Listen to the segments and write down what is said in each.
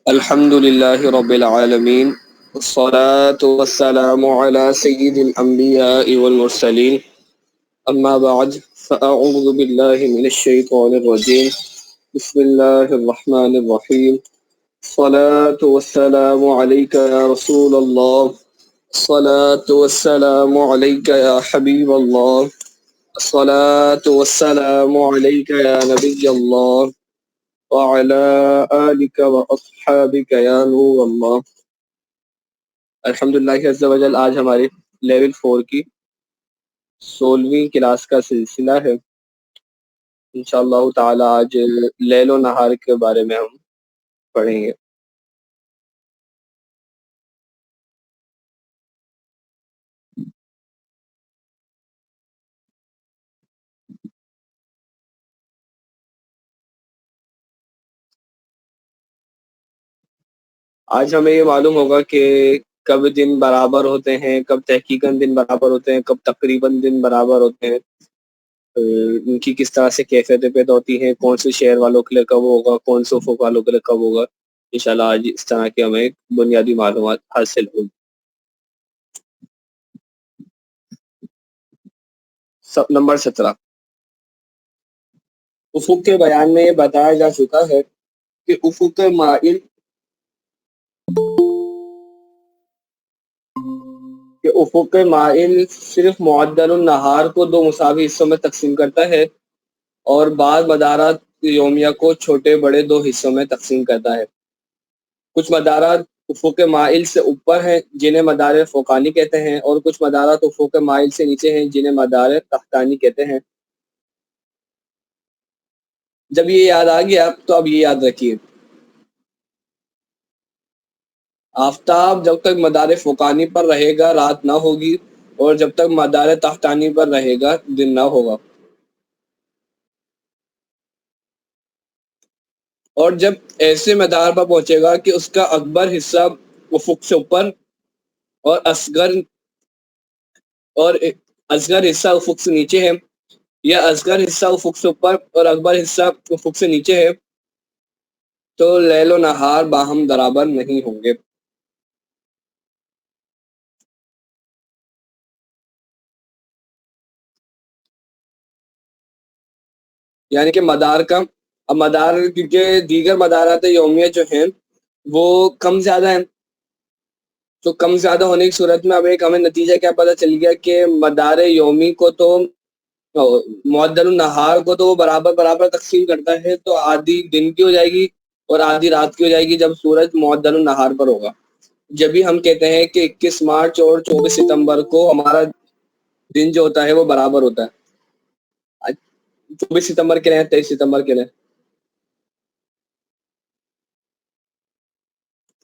الحمد لله رب العالمين والصلاة والسلام على سيد الأنبياء والمرسلين أما بعد فأعوذ بالله من الشيطان الرجيم بسم الله الرحمن الرحيم الصلاة والسلام عليك يا رسول الله الصلاة والسلام عليك يا حبيب الله الصلاة والسلام عليك يا نبي الله وعلى آلك وأصحابك يا نور اللہ۔ الحمدللہ عز و جل آج ہماری لیول 4 کی 16ویں کلاس کا سلسلہ ہے۔ انشاءاللہ تعالی آج لیل و نہار کے بارے میں ہم پڑھیں گے۔ آج ہمیں یہ معلوم ہوگا کہ کب دن برابر ہوتے ہیں، کب تحقیقاً دن برابر ہوتے ہیں، کب تقریباً دن برابر ہوتے ہیں، ان کی کس طرح سے کیفیتیں پیدا ہوتی ہیں، کون سے شہر والوں کے لیے کب ہوگا، کون سے افق والوں کے لیے کب ہوگا۔ انشاءاللہ آج اس طرح کی ہمیں بنیادی معلومات حاصل ہوگی۔ نمبر 17، افق کے بیان میں یہ بتایا جا چکا ہے کہ افق مائل صرف معدل النہار کو دو مساوی حصوں میں تقسیم کرتا ہے اور بعض مدارات یومیہ کو چھوٹے بڑے دو حصوں میں تقسیم کرتا ہے۔ کچھ مدارات افق مائل سے اوپر ہیں جنہیں مدار فوقانی کہتے ہیں، اور کچھ مدارات افق مائل سے نیچے ہیں جنہیں مدار تحتانی کہتے ہیں۔ جب یہ یاد آ گیا تو اب یہ یاد رکھیے، آفتاب جب تک مدار فوقانی پر رہے گا رات نہ ہوگی، اور جب تک مدار تحتانی پر رہے گا دن نہ ہوگا۔ اور جب ایسے مدار پر پہنچے گا کہ اس کا اکبر حصہ افق سے اوپر اور اصغر حصہ افق سے نیچے ہے، یا اصغر حصہ افق سے اوپر اور اکبر حصہ افق سے نیچے ہے، تو لیل و نہار باہم برابر نہیں ہوں گے۔ یعنی کہ مدار کا کیونکہ دیگر مدارات یومیہ جو ہیں وہ کم زیادہ ہیں، تو کم زیادہ ہونے کی صورت میں اب ایک ہمیں نتیجہ کیا پتہ چل گیا کہ مدار یومی کو تو معدل النہار کو تو وہ برابر تقسیم کرتا ہے، تو آدھی دن کی ہو جائے گی اور آدھی رات کی ہو جائے گی جب سورج معدل النہار پر ہوگا۔ جب بھی ہم کہتے ہیں کہ 21 مارچ اور 24 ستمبر کو ہمارا دن جو ہوتا ہے وہ برابر ہوتا ہے، 24 ستمبر کے لئے 23 ستمبر کے لئے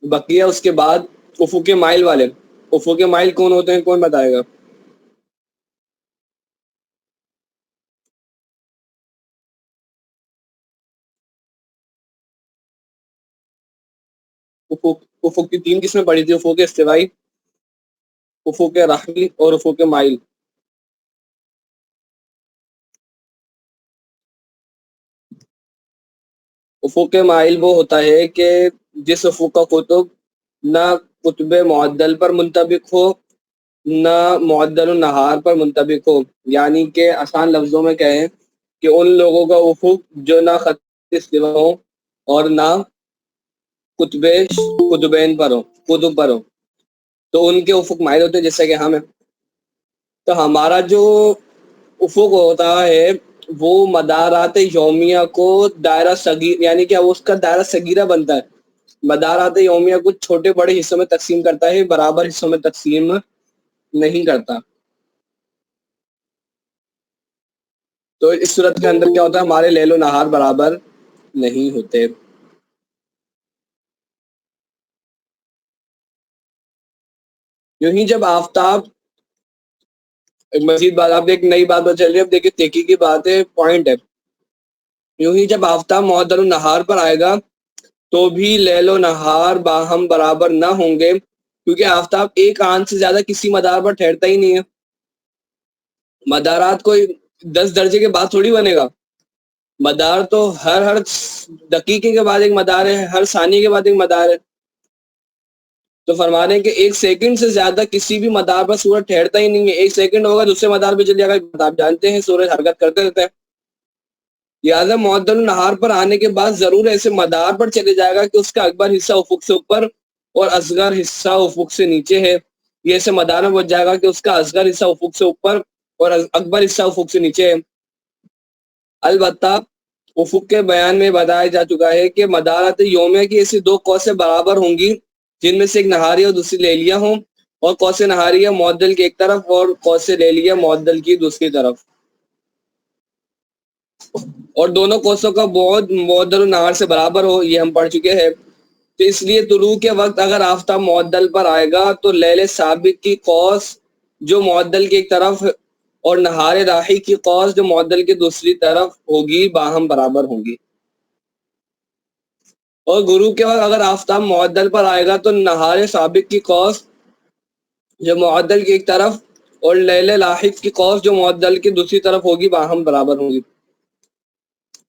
بقیہ۔ اس کے بعد افق مائل والے، افق مائل کون ہوتے ہیں، کون بتائے گا؟ افق کی 3 قسمیں پڑی تھی، افق استوائی، افق رحمی اور افق مائل۔ افق مائل وہ ہوتا ہے کہ جس افق کا قطب نہ قطب معدل پر منطبق ہو نہ معدل النہار پر منطبق ہو، یعنی کہ آسان لفظوں میں کہیں کہ ان لوگوں کا افق جو نہ خط استوا ہو اور نہ قطبین پر ہو، تو ان کے افق مائل ہوتے ہیں جیسے کہ ہم ہیں۔ تو ہمارا جو افق ہوتا ہے وہ مدارات یومیہ کو دائرہ صغیر، یعنی کہ اس کا دائرہ صغیرہ بنتا ہے، مدارات یومیہ کو چھوٹے بڑے حصوں میں تقسیم کرتا ہے، برابر حصوں میں تقسیم نہیں کرتا۔ تو اس صورت کے اندر کیا ہوتا ہے، ہمارے لیل و نہار برابر نہیں ہوتے۔ یوں ہی جب آفتاب، ایک مزید بات، آپ ایک نئی بات چل رہی ہے، اب دیکھیں تحقیقی بات ہے، پوائنٹ ہے۔ یوں ہی جب آفتاب معدل النہار پر آئے گا تو بھی لیل و نہار باہم برابر نہ ہوں گے، کیونکہ آفتاب ایک آن سے زیادہ کسی مدار پر ٹھہرتا ہی نہیں ہے۔ مدارات کوئی 10 درجے کے بعد تھوڑی بنے گا، مدار تو ہر دقیقے کے بعد ایک مدار ہے، ہر ثانیے کے بعد ایک مدار ہے. تو فرما رہے ہیں کہ ایک سیکنڈ سے زیادہ کسی بھی مدار پر سورج ٹھہرتا ہی نہیں ہے. ایک سیکنڈ ہوگا دوسرے مدار پہ چل جائے گا. آپ جانتے ہیں سورج حرکت کرتے رہتا ہے. لہٰذا معدل النہار پر آنے کے بعد ضرور ایسے مدار پر چلے جائے گا کہ اس کا اکبر حصہ افق سے اوپر اور اصغر حصہ افق سے نیچے ہے. یہ ایسے مدار میں پہنچ جائے گا کہ اس کا اصغر حصہ افق سے اوپر اور اکبر حصہ افق سے نیچے ہے. البتہ افق کے بیان میں بتایا جا چکا ہے کہ مدارات یومیہ کی ایسی دو قوسیں برابر ہوں گی جن میں سے ایک نہاریہ اور دوسری لیلیہ ہوں، اور قوس نہاریہ معدل کی ایک طرف اور قوس لیلیہ معدل کی دوسری طرف، اور دونوں قوسوں کا بعد معدل النہار سے برابر ہو. یہ ہم پڑھ چکے ہیں. تو اس لیے طلوع کے وقت اگر آفتاب معدل پر آئے گا تو لیل سابق کی قوس جو معدل کی ایک طرف اور نہار لاحق کی قوس جو معدل کی دوسری طرف ہوگی باہم برابر ہوں گی. اور غروب کے وقت اگر آفتاب معدل پر آئے گا تو نہار سابق کی قوس جو معدل کی ایک طرف اور لیل لاحق کی قوس جو معدل کی دوسری طرف ہوگی باہم برابر ہوں گی.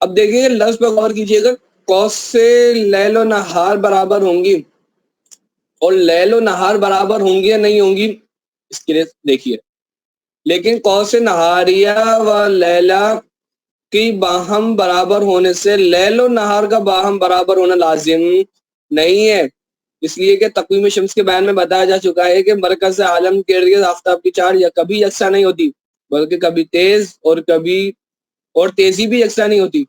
اب دیکھیے لفظ پہ غور کیجیے گا. قوس سے لیل و نہار برابر ہوں گی، اور لیل و نہار برابر ہوں گی یا نہیں ہوں گی اس کے لیے دیکھیے. لیکن قوس نہاریہ و لیلہ کی باہم برابر ہونے سے لیل و نہار کا باہم برابر ہونا لازم نہیں ہے، اس لیے کہ تقویم شمس کے بیان میں بتایا جا چکا ہے کہ مرکز عالم کے ارد گرد آفتاب کی چاڑ یا کبھی یکساں نہیں ہوتی بلکہ کبھی تیز اور تیزی بھی یکساں نہیں ہوتی،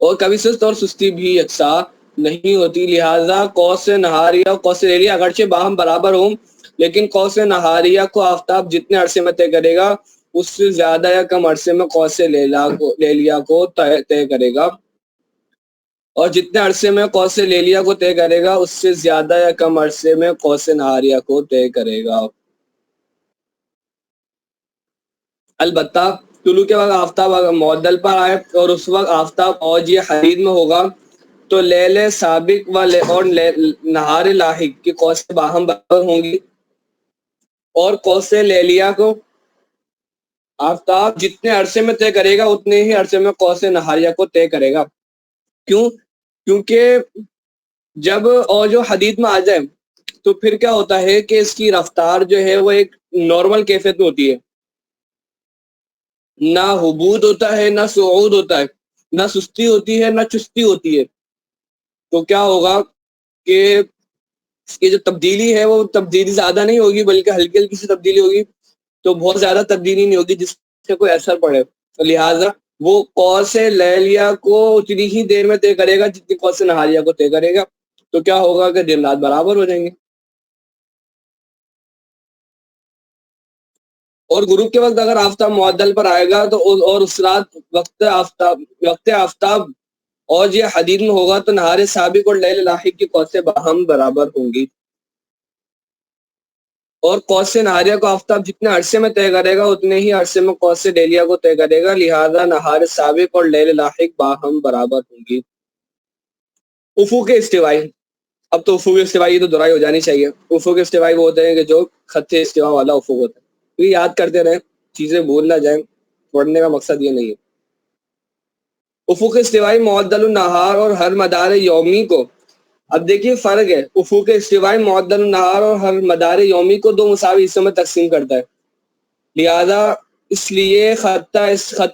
اور کبھی سست اور سستی بھی یکساں نہیں ہوتی. لہٰذا قوس نہاریہ اور قوس لیلیہ اگرچہ باہم برابر ہوں لیکن قوس نہاریہ کو آفتاب جتنے عرصے میں طے کرے گا اس سے زیادہ یا کم عرصے میں قوس لیلیہ کو طے کرے گا، اور جتنے عرصے میں قوس لیلیہ کو طے کرے گا اس سے زیادہ یا کم عرصے میں قوس نہاریہ کو طے کرے گا. البتہ طلوع کے وقت آفتاب اگر معدل پر آئے اور اس وقت آفتاب اوج حدید میں ہوگا تو لیل سابق اور نہار لاحق کی قوس باہم برابر ہوں گی، اور قوس لیلیہ کو آفتاب جتنے عرصے میں طے کرے گا اتنے ہی عرصے میں قوس نہاریہ کو طے کرے گا. کیوں؟ کیونکہ جب اوج و حدید میں آ جائے تو پھر کیا ہوتا ہے کہ اس کی رفتار جو ہے وہ ایک نارمل کیفیت میں ہوتی ہے، نہ حبود ہوتا ہے نہ صعود ہوتا ہے، نہ سستی ہوتی ہے نہ چستی ہوتی ہے. تو کیا ہوگا کہ اس کی جو تبدیلی ہے وہ تبدیلی زیادہ نہیں ہوگی بلکہ ہلکی ہلکی سی تبدیلی ہوگی، تو بہت زیادہ تبدیلی نہیں ہوگی جس سے کوئی اثر پڑے. تو لہٰذا وہ قوس لیلیہ کو اتنی ہی دیر میں طے کرے گا جتنی قوس نہاریہ کو طے کرے گا. تو کیا ہوگا کہ دن رات برابر ہو جائیں گے. اور غروب کے وقت اگر آفتاب معدل پر آئے گا تو اور اس رات وقت آفتاب اور یہ حدید میں ہوگا تو نہار سابق اور لیل لاحق کی قوسیں باہم برابر ہوں گی، اور قوس نہاریہ کو آفتاب جتنے عرصے میں طے کرے گا اتنے ہی عرصے میں قوس لیلیہ کو طے کرے گا. لہذا نہار سابق اور لیل لاحق باہم برابر ہوں گی. افق استوائی. اب تو افق استوائی تو دہرائی ہو جانی چاہیے. افق استوائی وہ ہوتے ہیں کہ جو خط استوا والا افق ہوتا ہے. یہ یاد کرتے رہیں، چیزیں بھول نہ جائیں، پڑھنے کا مقصد یہ نہیں ہے. افق استوائی معدل النہار اور ہر مدار یومی کو، اب دیکھیے فرق ہے، افق استوائی معدل النہار اور ہر مدار یومی کو دو مساوی حصوں میں تقسیم کرتا ہے. لہذا اس لیے خط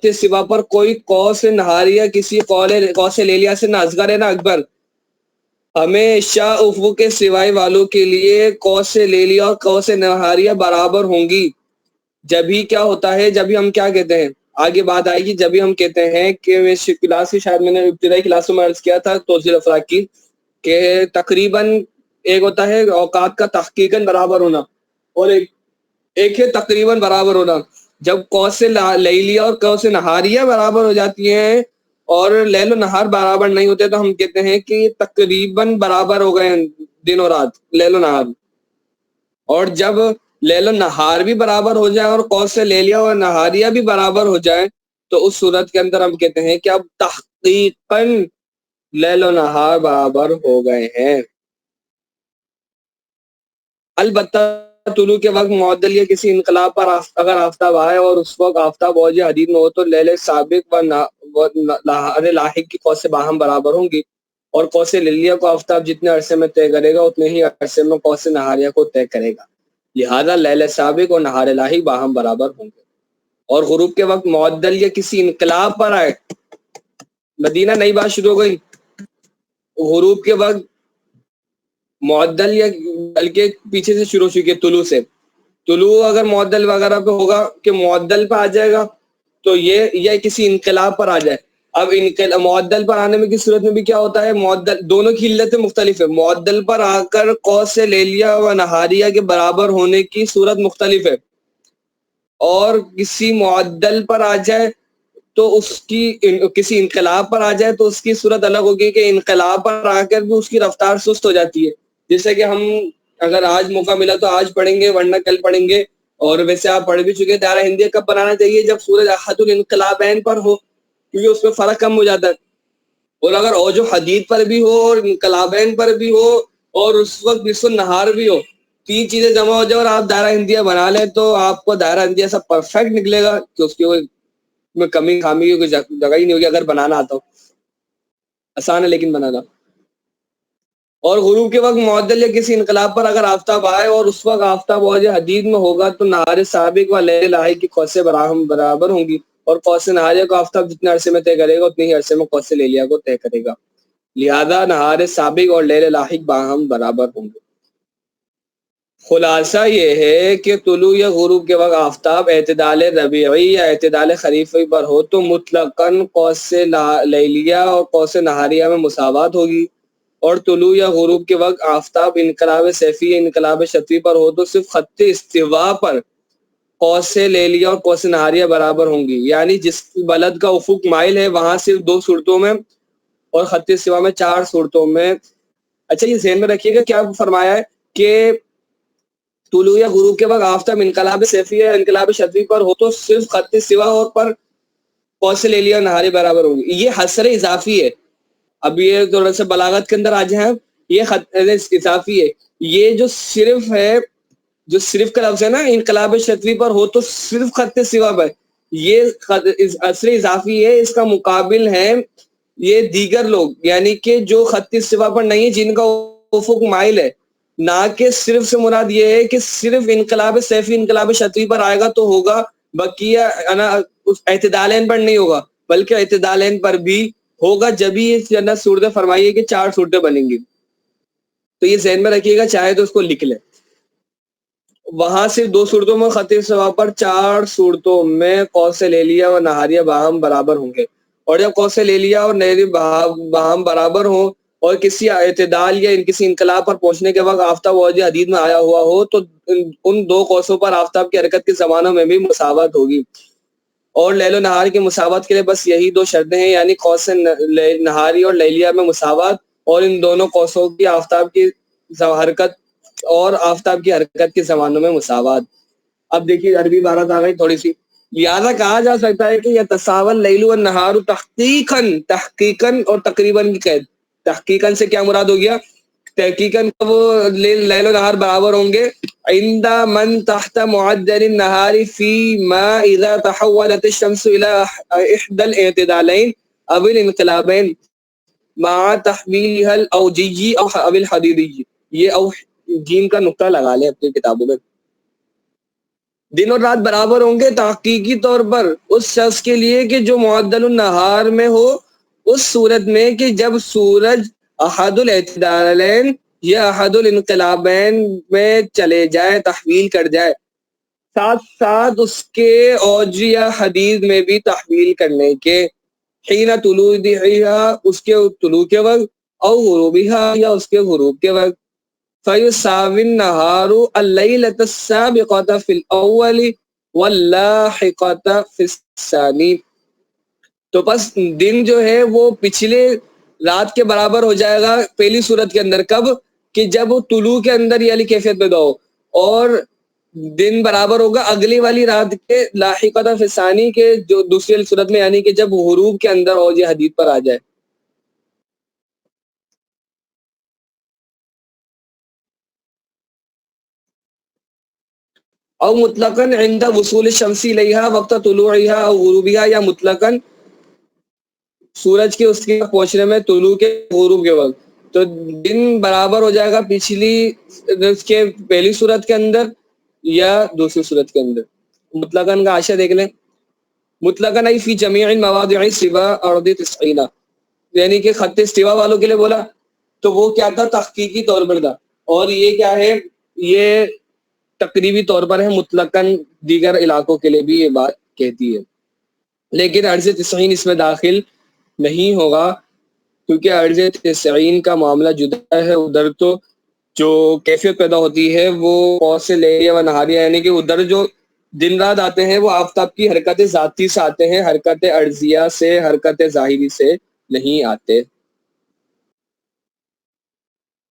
استوا پر کوئی قوس نہاریہ کسی قوس لیلیہ سے نہ اصغر ہے نہ اکبر. ہمیشہ افق استوائی والوں کے لیے قوس لیلیہ اور قوس نہاریہ برابر ہوں گی. جبھی کیا ہوتا ہے، جبھی ہم کیا کہتے ہیں، آگے بات آئے گی، جبھی ہم کہتے ہیں کہ کلاس کی شاید میں نے ابتدائی کلاسوں میں عرض کیا تھا توضیح افراق کی کہ تقریباً ایک ہوتا ہے اوقات کا تحقیقاً برابر ہونا اور ایک ہے تقریباً برابر ہونا. جب قوس لیلیہ اور قوس نہاریہ برابر ہو جاتی ہیں اور لیل و نہار برابر نہیں ہوتے تو ہم کہتے ہیں کہ یہ تقریباً برابر ہو گئے ہیں دن اور رات، لیل و نہار. اور جب لیل و نہار بھی برابر ہو جائے اور قوس لیلیہ اور نہاریہ بھی برابر ہو جائے تو اس صورت کے اندر ہم کہتے ہیں کہ اب تحقیقاً لیل و نہار برابر ہو گئے ہیں. البتہ طلوع کے وقت معدل یا کسی انقلاب پر اگر آفتاب آئے اور اس وقت آفتاب اوج حدید میں ہو تو لیل سابق و نہار لاحق کی قوس باہم برابر ہوں گی، اور قوس لیلیہ کو آفتاب جتنے عرصے میں طے کرے گا اتنے ہی عرصے میں قوس نہاریہ کو طے کرے گا، لہذا لیل سابق اور نہار لاحق باہم برابر ہوں گے۔ اور غروب کے وقت معدل یا کسی انقلاب پر آئے، مدینہ نئی بات شروع ہو گئی، غروب کے وقت معدل یا بلکہ پیچھے سے شروع چکی ہے طلوع سے، طلوع اگر معدل وغیرہ پہ ہوگا کہ معدل پہ آ جائے گا تو یہ یا کسی انقلاب پر آ جائے۔ اب معدل پر آنے میں کس صورت میں بھی کیا ہوتا ہے، معدل دونوں کی علتیں مختلف ہے، معدل پر آ کر قوس لیلیہ و نہاریہ کے برابر ہونے کی صورت مختلف ہے، اور کسی معدل پر آ جائے تو اس کی کسی انقلاب پر آ جائے تو اس کی صورت الگ ہوگی کہ انقلاب پر آ کر بھی اس کی رفتار سست ہو جاتی ہے، جیسے کہ ہم اگر آج موقع ملا تو آج پڑھیں گے ورنہ کل پڑھیں گے، اور ویسے آپ پڑھ بھی چکے دائرہ ہندیہ کب بنانا چاہیے، جب سورج احد الانقلابین پر ہو، کیونکہ اس میں فرق کم ہو جاتا ہے، اور اگر اوج حدید پر بھی ہو اور انقلابین پر بھی ہو اور اس وقت نصف النہار بھی ہو، تین چیزیں جمع ہو جائے اور آپ دائرہ ہندیہ بنا لیں تو آپ کو دائرہ ہندیہ سب پرفیکٹ نکلے گا کہ اس کی میں کمی خامی کی کوئی جگہ ہی نہیں ہوگی، اگر بنانا آتا ہو آسان ہے لیکن بنانا۔ اور غروب کے وقت معدل یا کسی انقلاب پر اگر آفتاب آئے اور اس وقت آفتاب اوج حدید میں ہوگا تو نہار سابق و لیل لاحق کی قوسیں برابر ہوں گی، اور قوس نہاریہ کو آفتاب جتنے عرصے میں طے کرے گا اتنے ہی عرصے میں قوس لیلیہ کو طے کرے گا، لہذا نہار سابق اور لیل لاحق باہم برابر ہوں گے۔ خلاصہ یہ ہے کہ طلوع یا غروب کے وقت آفتاب اعتدال ربیعی یا اعتدال خریفی پر ہو تو مطلقاً قوس لیلیہ اور قوس نہاریہ میں مساوات ہوگی، اور طلوع یا غروب کے وقت آفتاب انقلاب سیفی یا انقلاب شتوی پر ہو تو صرف خط استوا پر قوس لیلیہ اور قوس نہاریہ برابر ہوں گی، یعنی جس بلد کا افق مائل ہے وہاں صرف 2 صورتوں میں اور خط استوا میں 4 صورتوں میں۔ اچھا یہ ذہن میں رکھیے گا کیا فرمایا ہے کہ طلوع یا غروب کے وقت آفتاب انقلاب سیفی یا انقلاب شتوی پر ہو تو صرف خط استوا اور پر قوس لیلیہ اور نہاریہ برابر ہوں گی، یہ حصر اضافی ہے، اب یہ تھوڑا سا بلاغت کے اندر آ جائیں، یہ خط اضافی ہے، یہ جو صرف ہے، جو صرف کا لفظ ہے نا انقلاب شتوی پر ہو تو صرف خط سوا پر، یہ حصر اضافی ہے، اس کا مقابل ہے یہ دیگر لوگ، یعنی کہ جو خط سوا پر نہیں ہے جن کا افق مائل ہے، نہ کہ صرف سے مراد یہ ہے کہ صرف انقلاب سیفی انقلاب شتوی پر آئے گا تو ہوگا، بقیہ اعتدالین پر نہیں ہوگا، بلکہ اعتدالین پر بھی ہوگا، جبھی یہ صورتیں فرمائیے کہ 4 صورتیں بنیں گی، تو یہ ذہن میں رکھیے گا، چاہے تو اس کو لکھ لیں، وہاں صرف 2 صورتوں میں خط سوا پر 4 صورتوں میں قوس لیلیہ و نہاریہ باہم برابر ہوں گے، اور جب قوس لیلیہ اور نہاریہ باہم برابر ہوں اور کسی اعتدال یا کسی انقلاب پر پہنچنے کے وقت آفتاب اوج حدید میں آیا ہوا ہو تو ان 2 قوسوں پر آفتاب کی حرکت کے زمانوں میں بھی مساوات ہوگی، اور لیل و نہار کی مساوات کے لیے بس یہی 2 شرطیں ہیں، یعنی قوس نہاری اور لیلیہ میں مساوات، اور ان دونوں قوسوں کی آفتاب کی حرکت اور آفتاب کی حرکت کے زمانوں میں مساوات۔ اب دیکھیے عربی عبارت آ گئی تھوڑی سی، لہذا کہا جا سکتا ہے کہ یتساوی اللیل والنہار تحقیقاً اور تقریباً کی قید، تحقیقاً سے کیا مراد ہو گیا، تحقیقاً وہ لیل و نہار برابر ہوں گے عند من تحت معدل النہار فی ما اذا تحولت الشمس الى احدى الاعتدالین او الانقلابین مع تحویلها الاوجی او الحدیدی، یہ او جیم کا نقطہ لگا لیں اپنی کتابوں میں، دن اور رات برابر ہوں گے تحقیقی طور پر اس شخص کے لیے کہ جو معدل النہار میں ہو، اس صورت میں کہ جب سورج احد الاعتدالین یا احد الانقلابین میں چلے جائے، تحویل کر جائے، ساتھ ساتھ اس کے اوج یا حدید میں بھی تحویل کرنے کے، حین طلوعہا اس کے طلوع کے وقت، او غروبہا یا اس کے غروب کے وقت، فَيُسَاوِي النَّهَارُ اللَّيْلَةَ السَّابِقَةَ فِي الْأَوَّلِ وَاللَّاحِقَةَ فِي الثَّانِي، تو بس دن جو ہے وہ پچھلے رات کے برابر ہو جائے گا پہلی صورت کے اندر، کب کہ جب طلوع کے اندر یہ علی کیفیت پیدا ہو، اور دن برابر ہوگا اگلی والی رات کے لاحقۃ فی الثانی کے جو دوسری صورت میں، یعنی کہ جب غروب کے اندر اوج حدید پر آ جائے۔ او مطلقاً عند وصول الشمس الیہا وقت طلوعها او غروبها، یا مطلقاً سورج کے اس کے پہنچنے میں طلوع کے غروب کے وقت. تو دن برابر ہو جائے گا پچھلی اس کے پہلی صورت کے اندر یا دوسری صورت کے اندر. مطلقاً کا عاشر دیکھ لیں. مطلقاً ای فی جمیع المواضع سوا ارض تسعینا، یعنی کہ خط استوا والوں کے لیے بولا تو وہ کیا تھا، تحقیقی طور پر تھا، اور یہ کیا ہے، یہ تقریبی طور پر ہے، مطلقاً دیگر علاقوں کے لیے بھی یہ بات کہتی ہے. لیکن عرض تسعین اس میں داخل نہیں ہوگا، کیونکہ عرض تسعین کا معاملہ جدا ہے. ادھر تو جو کیفیت پیدا ہوتی ہے وہ پوس سے لیلیہ و نہاریہ، یعنی کہ ادھر جو دن رات آتے ہیں وہ آفتاب کی حرکت ذاتی سے آتے ہیں، حرکت ارضیہ سے، حرکت ظاہری سے نہیں آتے.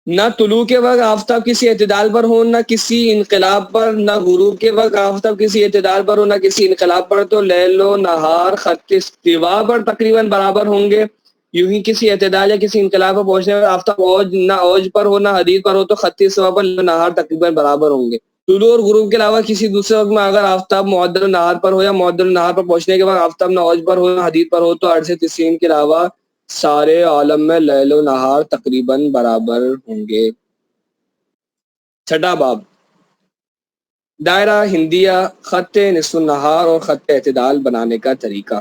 نہ طلوع کے وقت آفتاب کسی اعتدال پر ہو، نہ کسی انقلاب پر، نہ غروب کے وقت آفتاب کسی اعتدال پر ہو، نہ کسی انقلاب پر، تو لیل و نہار خط استوا پر تقریباً برابر ہوں گے. یوں ہی کسی اعتدال یا کسی انقلاب پر پہنچنے میں آفتاب اوج نہ اوج پر ہو نہ حدید پر ہو تو خط استوا پر لیل و نہار تقریباً برابر ہوں گے. طلوع اور غروب کے علاوہ کسی دوسرے وقت میں اگر آفتاب معدل النہار پر ہو یا معدل النہار پر پہنچنے کے بعد آفتاب نہ اوج پر ہو نہ حدید پر ہو تو عرض تسعین کے علاوہ سارے عالم میں لیل و نہار تقریباً برابر ہوں گے. چھٹا باب، دائرہ ہندیہ، خط نصف النہار اور خط اعتدال بنانے کا طریقہ.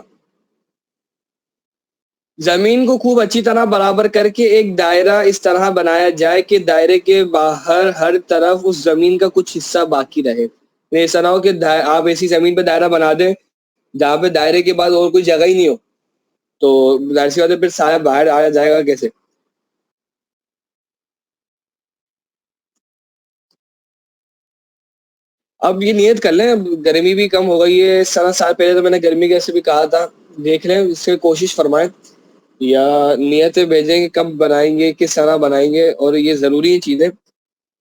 زمین کو خوب اچھی طرح برابر کر کے ایک دائرہ اس طرح بنایا جائے کہ دائرے کے باہر ہر طرف اس زمین کا کچھ حصہ باقی رہے. ایسا نہ ہو کہ آپ ایسی زمین پہ دائرہ بنا دیں جہاں پہ دائرے کے بعد اور کوئی جگہ ہی نہیں ہو، تو ظاہر سی بات ہے پھر سایہ باہر آیا جائے گا کیسے. اب یہ نیت کر لیں، اب گرمی بھی کم ہو گئی ہے. 7 سال پہلے تو میں نے گرمی کیسے بھی کہا تھا، دیکھ لیں اس سے کوشش فرمائیں یا نیتیں بھیجیں کہ کب بنائیں گے، کس طرح بنائیں گے. اور یہ ضروری ہے چیزیں،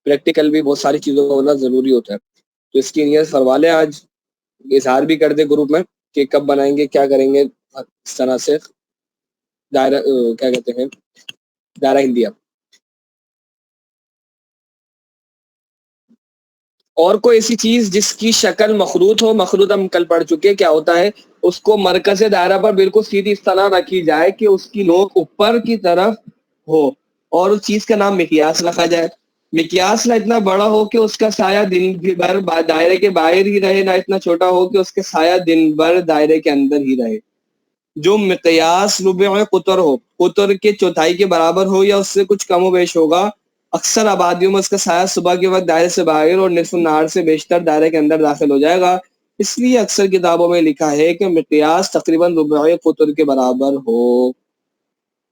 پریکٹیکل بھی بہت ساری چیزوں کا ہونا ضروری ہوتا ہے. تو اس کی نیت فرما لیں، آج اظہار بھی کر دیں گروپ میں کہ کب بنائیں گے، کیا کریں گے. اس طرح سے دائرہ کیا کہتے ہیں، دائرہ ہندیہ. اور کوئی ایسی چیز جس کی شکل مخروط ہو، مخروط ہم کل پڑھ چکے، کیا ہوتا ہے، اس کو مرکز دائرہ پر بالکل سیدھی اس طرح رکھی جائے کہ اس کی نوک اوپر کی طرف ہو، اور اس چیز کا نام مقیاس رکھا جائے. مقیاس نہ اتنا بڑا ہو کہ اس کا سایہ دن بھر دائرے کے باہر ہی رہے، نہ اتنا چھوٹا ہو کہ اس کے سایہ دن بھر دائرے کے اندر ہی رہے. جو مقیاس ربع قطر ہو، قطر کے چوتھائی کے برابر ہو یا اس سے کچھ کم و بیش ہوگا، اکثر آبادیوں میں اس کا سایہ صبح کے وقت دائرے سے باہر اور نصف النہار سے بیشتر دائرے کے اندر داخل ہو جائے گا. اس لیے اکثر کتابوں میں لکھا ہے کہ مقیاس تقریباً ربع قطر کے برابر ہو.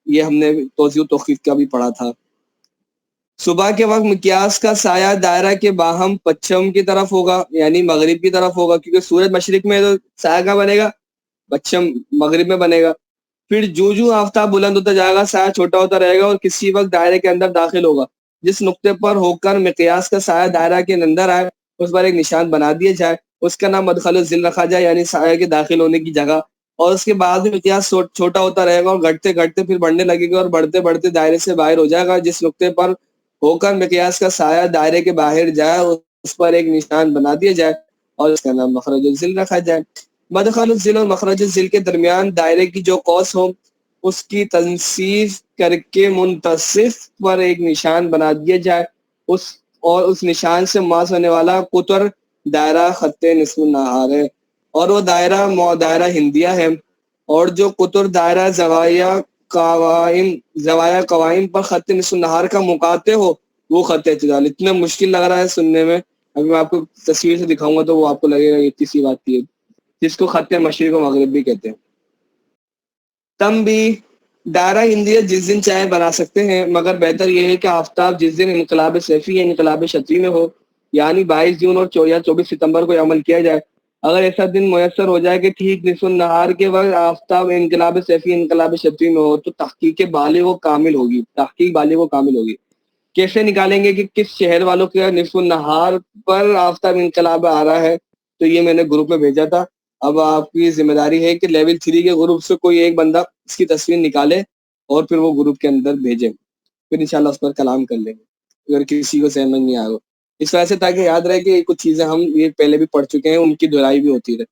یہ ہم نے توضیح و توقیف کا بھی پڑھا تھا. صبح کے وقت مقیاس کا سایہ دائرہ کے باہم پچھم کی طرف ہوگا، یعنی مغرب کی طرف ہوگا، کیونکہ سورج مشرق میں تو سایہ کہاں بنے گا، پچھم مغرب میں بنے گا. پھر جو آفتاب بلند ہوتا جائے گا سایہ چھوٹا ہوتا رہے گا اور کسی وقت دائرے کے اندر داخل ہوگا. جس نقطے پر ہو کر مقیاس کا سایہ دائرہ کے اندر آئے اس پر ایک نشان بنا دیا جائے، اس کا نام مدخل الظل رکھا جائے، یعنی سایہ کے داخل ہونے کی جگہ. اور اس کے بعد بھی مقیاس چھوٹا ہوتا رہے گا اور گھٹتے گھٹتے پھر بڑھنے لگے گا اور بڑھتے بڑھتے دائرے سے باہر ہو جائے گا. جس نقطے پر ہو کر مقیاس کا سایہ دائرے کے باہر جائے اس پر ایک نشان بنا دیا جائے اور اس کا نام مخرج الظل رکھا جائے. مدخل الظل اور مخرج الظل کے درمیان دائرے کی جو قوس ہو اس کی تنصیف کر کے منتصف پر ایک نشان بنا دیا جائے، اس نشان سے ماس ہونے والا قطر دائرہ خط نصف النہار ہے، اور وہ دائرہ ہندیہ ہے. اور جو قطر دائرہ زوایا قوائم پر خط نصف النہار کا مقاطع ہو وہ خط اعتدال. اتنا مشکل لگ رہا ہے سننے میں، ابھی میں آپ کو تصویر سے دکھاؤں گا تو وہ آپ کو لگے گا یہ اتنی سی بات کی ہے، جس کو خط مشرق و مغرب بھی کہتے ہیں. تم بھی دائرہ ہندیہ جس دن چاہے بنا سکتے ہیں، مگر بہتر یہ ہے کہ آفتاب جس دن انقلاب سیفی یا انقلاب شتوی میں ہو، یعنی 22 جون اور 24 ستمبر کو عمل کیا جائے. اگر ایسا دن میسر ہو جائے کہ ٹھیک نصف النہار کے وقت آفتاب انقلاب سیفی انقلاب شتوی میں ہو تو تحقیق بالغ و کامل ہوگی. کیسے نکالیں گے کہ کس شہر والوں کے نصف النہار پر آفتاب انقلاب آ رہا ہے؟ تو یہ میں نے گروپ میں بھیجا تھا. اب آپ کی ذمہ داری ہے کہ لیول 3 کے گروپ سے کوئی ایک بندہ اس کی تصویر نکالے اور پھر وہ گروپ کے اندر بھیجے، پھر انشاءاللہ اس پر کلام کر لیں گے اگر کسی کو سمجھ نہیں آئے. اس وجہ سے تاکہ یاد رہے کہ کچھ چیزیں ہم یہ پہلے بھی پڑھ چکے ہیں، ان کی دہرائی بھی ہوتی رہے،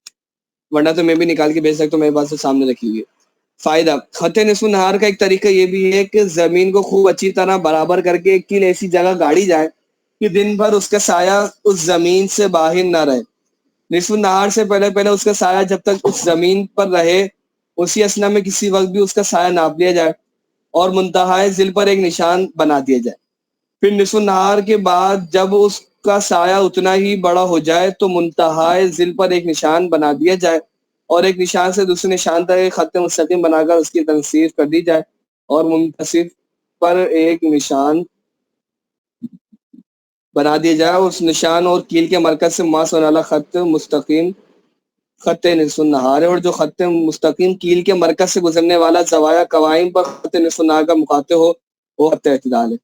ورنہ تو میں بھی نکال کے بھیج سکتا ہوں، میرے پاس تو سامنے رکھی ہوئی ہے۔ فائدہ خط نصف نہار کا ایک طریقہ یہ بھی ہے کہ زمین کو خوب اچھی طرح برابر کر کے ایک کیل ایسی جگہ گاڑی جائے کہ دن بھر اس کا سایہ اس زمین سے باہر نہ رہے۔ نصف نہار سے پہلے پہلے اس کا سایہ جب تک اس زمین پر رہے، اسی اسنا میں کسی وقت بھی اس کا سایہ ناپ لیا جائے اور منتہائے ذل پر ایک نشان بنا دیا جائے۔ پھر نصف نہار کے بعد جب اس کا سایہ اتنا ہی بڑا ہو جائے تو منتہائے ذل پر ایک نشان بنا دیا جائے اور ایک نشان سے دوسرے نشان تک ایک خط مستقیم بنا کر اس کی تنصیف کر دی جائے اور منتصف پر ایک نشان بنا دیا جائے۔ اس نشان اور کیل کے مرکز سے ماس ہونے والا خط مستقیم خط نصف النہار ہے، اور جو خط مستقیم کیل کے مرکز سے گزرنے والا زوایا قوائم پر خط نصف النہار کا مخاطب ہو وہ خط اعتدال ہے۔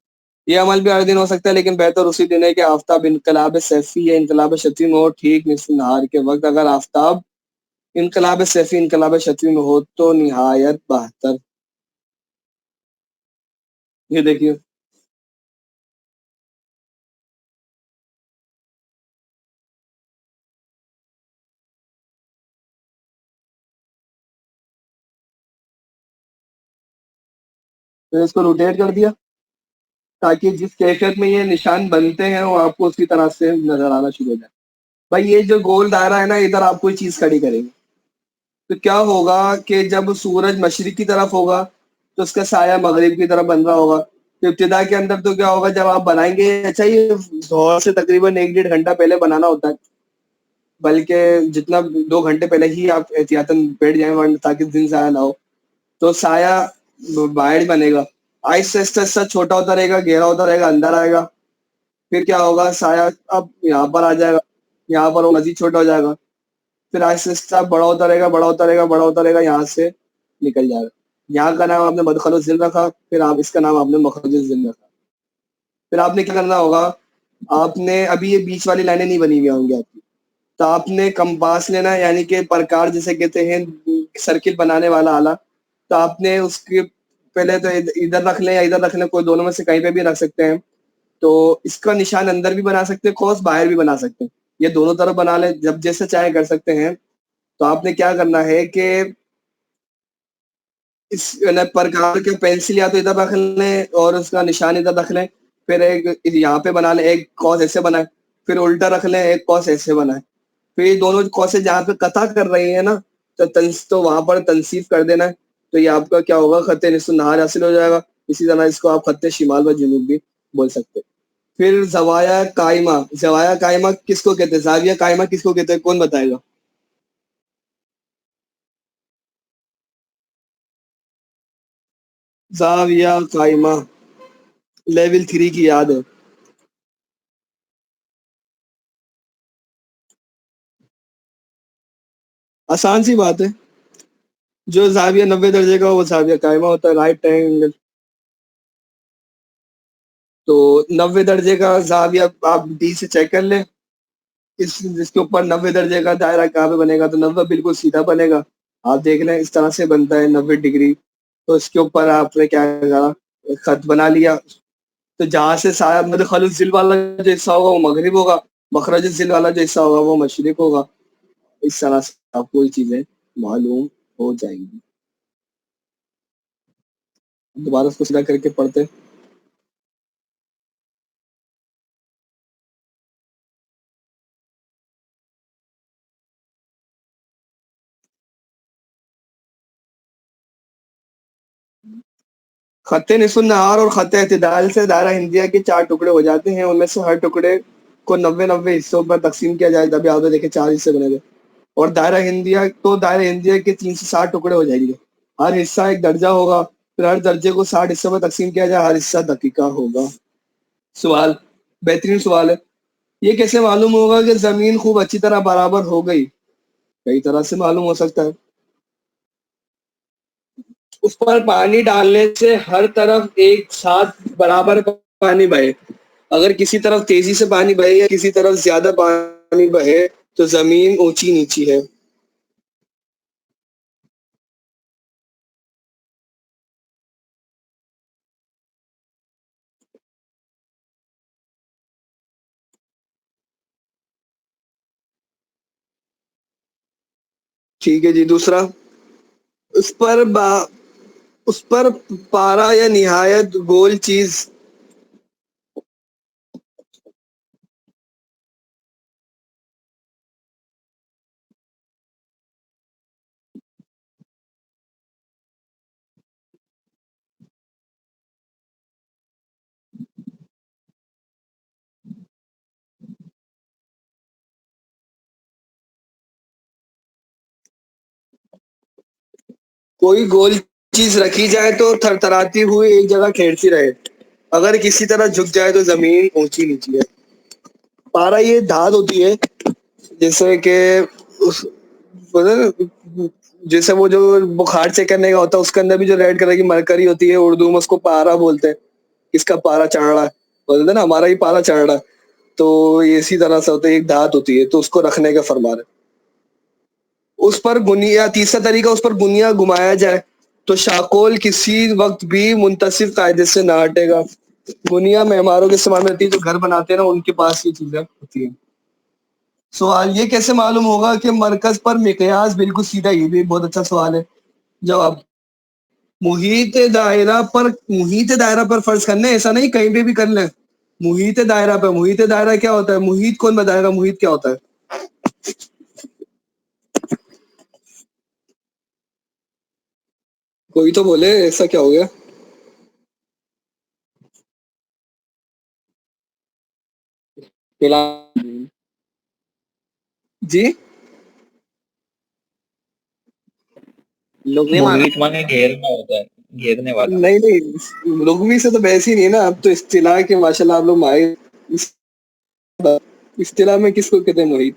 یہ عمل بھی ہر دن ہو سکتا ہے، لیکن بہتر اسی دن ہے کہ آفتاب انقلاب سیفی یا انقلاب شتوی میں ہو ٹھیک نصف النہار کے وقت۔ اگر آفتاب انقلاب سیفی انقلاب شتوی میں ہو تو نہایت بہتر۔ یہ دیکھیے میں نے اس کو روٹیٹ کر دیا تاکہ جس کیفیت میں یہ نشان بنتے ہیں وہ آپ کو اسی طرح سے نظر آنا شروع ہو جائے۔ بھائی یہ جو گول دائرہ ہے نا، ادھر آپ کوئی چیز کھڑی کریں گے تو کیا ہوگا کہ جب سورج مشرق کی طرف ہوگا تو اس کا سایہ مغرب کی طرف بن رہا ہوگا۔ تو ابتدا کے اندر تو کیا ہوگا جب آپ بنائیں گے، اچھا یہ ظہر سے تقریباً 1 ڈیڑھ گھنٹہ پہلے بنانا ہوتا ہے، بلکہ جتنا 2 گھنٹے پہلے ہی آپ احتیاطاً بیٹھ جائیں ورنہ تاکہ دن ضائع نہ ہو۔ تو سایہ باہر بنے گا، آہستہ آہستہ آہستہ چھوٹا ہوتا رہے گا، گہرا ہوتا رہے گا، اندر آئے گا۔ پھر کیا ہوگا، سایہ اب یہاں پر آ جائے گا، یہاں پر وہ مزید چھوٹا ہو جائے گا، پھر آہستہ آہستہ بڑا ہوتا رہے گا، بڑا ہوتا رہے گا، بڑا ہوتا رہے گا، یہاں سے نکل جائے گا۔ یہاں کا نام آپ نے مدخل الظل رکھا، پھر آپ اس کا نام آپ نے مخرج الظل رکھا۔ پھر آپ نے کیا کرنا ہوگا، آپ نے ابھی یہ بیچ والی لائنیں نہیں بنی ہوئی ہوں گی آپ کی، تو آپ نے کمپاس لینا ہے، یعنی کہ پرکار جسے کہتے ہیں، سرکل بنانے والا آلہ۔ تو آپ نے اس کے پہلے تو ادھر رکھ لیں یا ادھر رکھ لیں، کوئی دونوں میں سے کہیں پہ بھی رکھ سکتے ہیں۔ تو اس کا نشان اندر بھی بنا سکتے ہیں، قوس باہر بھی بنا سکتے ہیں، یہ دونوں طرف بنا لیں، جب جیسے چاہے کر سکتے ہیں۔ تو آپ نے کیا کرنا ہے کہ اس پرکار کے پینسل یا تو ادھر رکھ لیں اور اس کا نشان ادھر رکھ لیں، پھر ایک یہاں پہ بنا لیں، ایک قوس ایسے بنائیں، پھر الٹا رکھ لیں، ایک قوس ایسے بنائیں۔ پھر یہ دونوں قوسیں جہاں پہ قطع کر رہی ہیں نا، تو وہاں پر تنصیف کر دینا ہے۔ تو یہ آپ کا کیا ہوگا، خط نصف النہار حاصل ہو جائے گا۔ اسی طرح اس کو آپ خط شمال و جنوب بھی بول سکتے ہیں۔ پھر زوایا قائمہ، زوایا قائمہ کس کو کہتے ہیں، زاویہ قائمہ کس کو کہتے ہیں، کون بتائے گا؟ زاویہ قائمہ لیول 3 کی یاد ہے؟ آسان سی بات ہے، جو زاویہ 90 درجے کا ہو وہ زاویہ قائمہ ہوتا ہے، رائٹ اینگل۔ تو 90 درجے کا زاویہ آپ ڈی سے چیک کر لیں، جس کے اوپر 90 درجے کا دائرہ کہاں پہ بنے گا، تو 90 بالکل سیدھا بنے گا۔ آپ دیکھ لیں اس طرح سے بنتا ہے 90 ڈگری۔ تو اس کے اوپر آپ نے کیا کرا، ایک خط بنا لیا۔ تو جہاں سے سایہ مدخل الظل والا جو حصہ ہوگا وہ مغرب ہوگا، مخرج الظل والا جو حصہ ہوگا وہ مشرق ہوگا۔ اس طرح سے آپ کو یہ چیزیں معلوم ہو جائیں گی۔ دوبارہ اس کو سیدھا کر کے پڑھتے۔ خط نصف النہار اور خط اعتدال سے دائرہ ہندیہ کے 4 ٹکڑے ہو جاتے ہیں، ان میں سے ہر ٹکڑے کو 90 حصوں پر تقسیم کیا جائے، تبھی آپ دیکھیں 4 حصے بنے گے۔ اور دائرہ ہندیہ تو دائرہ ہندیہ کے 360 ٹکڑے ہو جائیں گے، ہر حصہ ایک درجہ ہوگا، پھر ہر درجے کو 60 حصوں میں تقسیم کیا جائے، ہر حصہ دقیقہ ہوگا۔ سوال، بہترین سوال ہے، یہ کیسے معلوم ہوگا کہ زمین خوب اچھی طرح برابر ہو گئی؟ کئی طرح سے معلوم ہو سکتا ہے۔ اس پر پانی ڈالنے سے ہر طرف ایک ساتھ برابر پانی بہے۔ اگر کسی طرف تیزی سے پانی بہے یا کسی طرف زیادہ پانی بہے تو زمین اونچی نیچی ہے۔ ٹھیک ہے جی. دوسرا، اس پر پارا یا نہایت گول چیز. کوئی گول چیز رکھی جائے تو تھر تھراتی ہوئی ایک جگہ کھیلتی رہے، اگر کسی طرح جھک جائے تو زمین اونچی نیچی ہے. پارا یہ دھات ہوتی ہے، جیسے کہ اس جیسے وہ جو بخار چیک کرنے کا ہوتا ہے اس کے اندر بھی جو ریڈ کلر کی مرکری ہوتی ہے، اردو میں اس کو پارا بولتے ہیں. اس کا پارا چڑھ رہا ہے بولتے ہیں نا، ہمارا ہی پارا چڑھ رہا ہے. تو اسی طرح سے ہوتا ہے، ایک دھات ہوتی ہے تو اس کو رکھنے کا فرمان ہے. اس پر گنیا، تیسرا طریقہ، اس پر گنیا گھمایا جائے تو شاکول کسی وقت بھی منتصف قاعدے سے نہ ہٹے گا. گنیا معماروں کے استعمال میں ہوتی ہے، جو گھر بناتے ہیں نا ان کے پاس یہ چیزیں ہوتی ہیں. سوال یہ کیسے معلوم ہوگا کہ مرکز پر مقیاس بالکل سیدھا؟ یہ بھی بہت اچھا سوال ہے. جواب، محیط دائرہ پر فرض کرنا ہے، ایسا نہیں کہیں پہ بھی کر لیں. محیط دائرہ پہ، محیط دائرہ کیا ہوتا ہے؟ محیط کون بتائے گا محیط کیا ہوتا ہے؟ کوئی تو بولے، ایسا کیا ہو گیا؟ جی محیط مانے گھیرنا ہوتا ہے، گھیرنے والا. نہیں نہیں، لغوی سے تو بحث ہی نہیں ہے نا. اب تو اصطلاح کے ماشاء اللہ آپ لوگ ماہر. اصطلاح میں کس کو کہتے ہیں محیط؟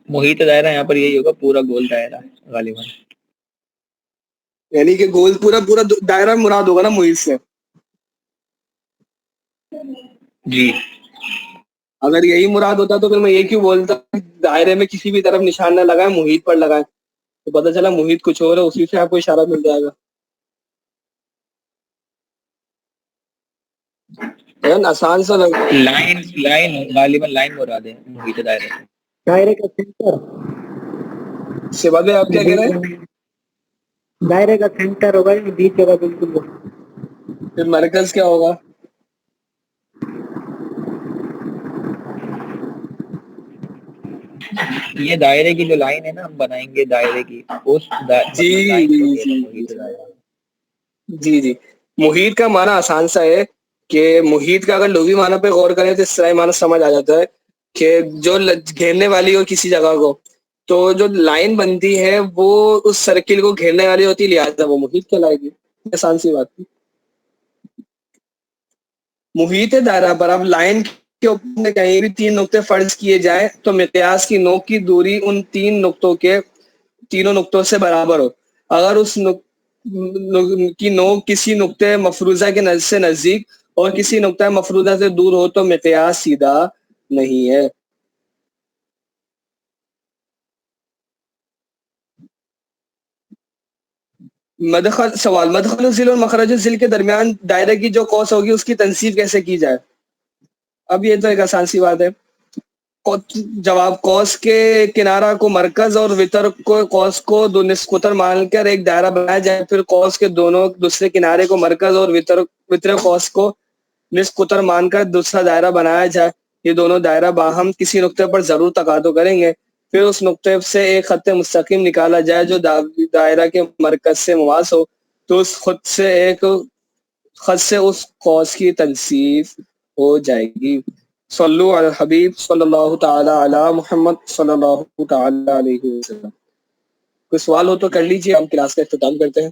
محیط دائرہ یہاں پر یہی ہوگا، پورا گول دائرہ غالباً. یعنی کہ گول پورا پورا دائرہ مراد ہوگا نا محیط سے. جی اگر یہی مراد ہوتا تو پھر میں یہ کیوں بولتا دائرے میں کسی بھی طرف نشان نہ لگائیں، محیط پر لگائیں، تو پتہ چلا محیط کچھ اور ہے، اسی سے آپ کو اشارہ مل جائے گا. آسان سا لائن غالباً لائن مراد ہے محیط دائرے سے. دائرے کا سینٹر. شہباز بھائی آپ کیا کہہ رہے ہیں؟ دائرے کا سینٹر ہوگا، بیچ ہوگا بالکل. پھر مرکز کیا ہوگا؟ یہ دائرے کی جو لائن ہے نا ہم بنائیں گے دائرے کی، اس جی مطلب لائن کو جی کہتے ہیں جی محیط دائرہ. جی جی. محیط کا معنی آسان سا ہے کہ محیط کا اگر لغوی معنی پہ غور کریں تو اس طرح معنی سمجھ آ جاتا ہے کہ جو گھیرنے والی ہو کسی جگہ کو، تو جو لائن بنتی ہے وہ اس سرکل کو گھیرنے والی ہوتی ہے، لہٰذا وہ محیط کہلائے گی. آسان سی بات تھی. محیط دائرہ پر اب لائن کے اوپر کہیں بھی تین نقطے فرض کیے جائیں تو مقیاس کی نوک کی دوری ان تینوں نقطوں سے برابر ہو. اگر اس کی نوک کسی نقطے مفروضہ کے سے نزدیک اور کسی نقطہ مفروضہ سے دور ہو تو مقیاس سیدھا نہیں ہے. سوال، مدخل الذیل اور مخرج الذیل کے درمیان دائرے کی جو قوس ہوگی اس کی تنصیب کیسے کی جائے؟ اب یہ تو ایک آسان سی بات ہے. جواب، قوس کے کنارہ کو مرکز اور وتر کو قوس کو دو نصف قطر مان کر ایک دائرہ بنایا جائے، پھر قوس کے دونوں دوسرے کنارے کو مرکز اور وتر قوس کو نصف قطر مان کر دوسرا دائرہ بنایا جائے. یہ دونوں دائرہ باہم کسی نقطے پر ضرور تقاطع کریں گے، پھر اس نقطے سے ایک خط مستقیم نکالا جائے جو دائرہ کے مرکز سے مواس ہو، تو اس خط سے اس قوس کی تنصیب ہو جائے گی. صلو علی الحبیب صلی اللہ تعالی علی محمد صلی اللہ تعالی علیہ وسلم. کوئی سوال ہو تو کر لیجیے، ہم کلاس کا اختتام کرتے ہیں.